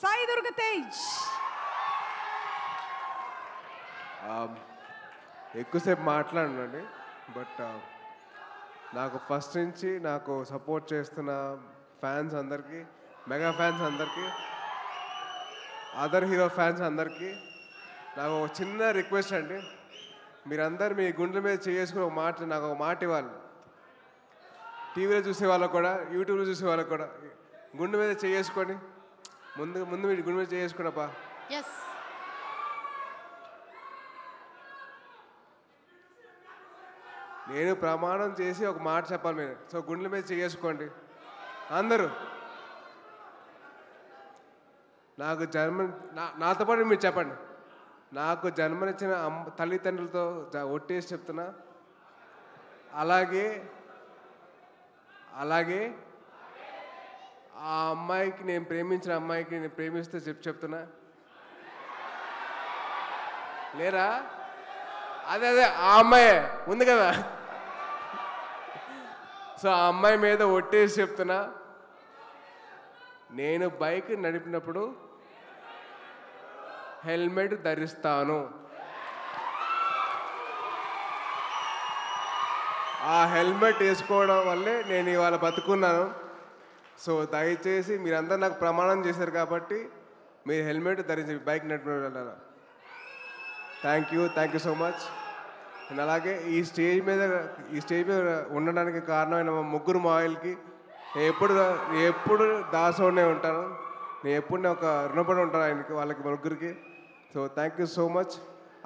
Sai Durga Tej. ఎక్కువసేపు మాట్లాడండి but నాకు ఫస్ట్ నుంచి నాకు సపోర్ట్ చేస్తున్న ఫ్యాన్స్ అందరికీ, మెగా ఫ్యాన్స్ అందరికీ, అదర్ హీరో ఫ్యాన్స్ అందరికీ నాకు ఒక చిన్న రిక్వెస్ట్ అండి. మీరందరూ మీ గుండెల మీద చేసుకుని నాకు ఒక మాట ఇవ్వాలి. టీవీలో చూసే వాళ్ళకు కూడా, యూట్యూబ్లో చూసే వాళ్ళకు కూడా గుండె మీద చేసుకొని ముందు మీరు గుండె మీద చేసుకున్నప్పా. నేను ప్రమాణం చేసి ఒక మాట చెప్పాలి మీరు. సో గుండెల మీద చేసుకోండి అందరూ. నాకు నాతో పాటు మీరు చెప్పండి. నాకు జన్మనిచ్చిన తల్లిదండ్రులతో ఒట్టేసి చెప్తున్నా, అలాగే ఆ అమ్మాయికి, నేను ప్రేమించిన అమ్మాయికి నేను ప్రేమిస్తే చెప్తున్నా లేరా? అదే ఆ అమ్మాయే ఉంది కదా. సో ఆ అమ్మాయి మీద ఒట్టేసి చెప్తున్నా, నేను బైక్ నడిపినప్పుడు హెల్మెట్ ధరిస్తాను. ఆ హెల్మెట్ వేసుకోవడం వల్లే నేను ఇవాళ బతుకున్నాను. సో దయచేసి మీరందరూ నాకు ప్రమాణం చేశారు కాబట్టి మీరు హెల్మెట్ ధరించి బైక్ నడిపిన. Thank you so much. And అలాగే ఈ స్టేజ్ మీద ఉండడానికి కారణమైన మా ముగ్గురు మాయిల్కి ఎప్పుడు దాసోనే ఉంటాను. నేను ఎప్పుడు ఒక రుణపడి ఉంటాను ఆయనకి, వాళ్ళకి ముగ్గురికి. So thank you so much.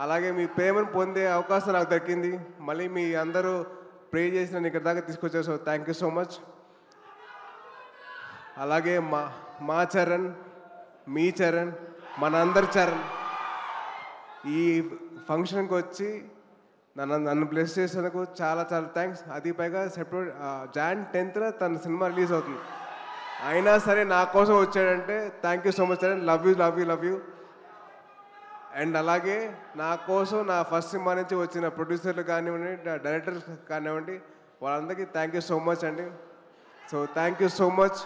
అలాగే మీ ప్రేమను పొందే అవకాశం నాకు దక్కింది. మళ్ళీ మీ అందరూ ప్రే చేసి నన్ను ఇక్కడ దాకా తీసుకొచ్చారు. So thank you so much. అలాగే మా చరణ్, మీ చరణ్, మనందరి చరణ్ ఈ ఫంక్షన్కి వచ్చి నన్ను బ్లెస్ చేసేందుకు చాలా థ్యాంక్స్. అది పైగా Jan 10th తన సినిమా రిలీజ్ అవుతుంది. అయినా సరే నా కోసం వచ్చాడంటే thank you so much Charan. Love you. And అలాగే నా కోసం నా ఫస్ట్ సినిమా నుంచి వచ్చిన ప్రొడ్యూసర్లు కానివ్వండి, డైరెక్టర్స్ కానివ్వండి, వాళ్ళందరికీ థ్యాంక్ యూ సో మచ్ అండి. So thank you so much.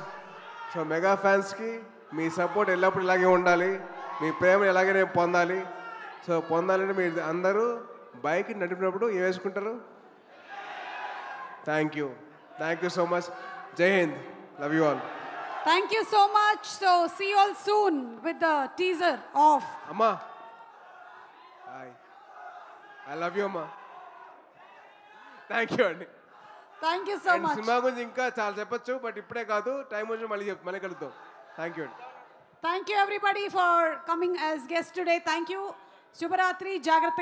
So mega ఫ్యాన్స్కి మీ సపోర్ట్ ఎల్లప్పుడూ ఇలాగే ఉండాలి. మీ ప్రేమ ఎలాగే నేను పొందాలి. సో పొందాలంటే మీరు అందరూ బైక్ నడిపినప్పుడు ఏం వేసుకుంటారు? Thank you so much. జై హింద్. Love you all. Thank you so much. So see you all soon with the teaser of Amma. Hi. I love you, Amma. Thank you అండి. Thank you so much. Cinema గురించి ఇంకా చాలా చెప్పొచ్చు, but ఇప్పుడే కాదు, time వచ్చి మళ్ళీ కలుద్దాం. థ్యాంక్ యూ అండి. Thank you everybody for coming as guests today. Thank you. Shubharatri. Jagrata.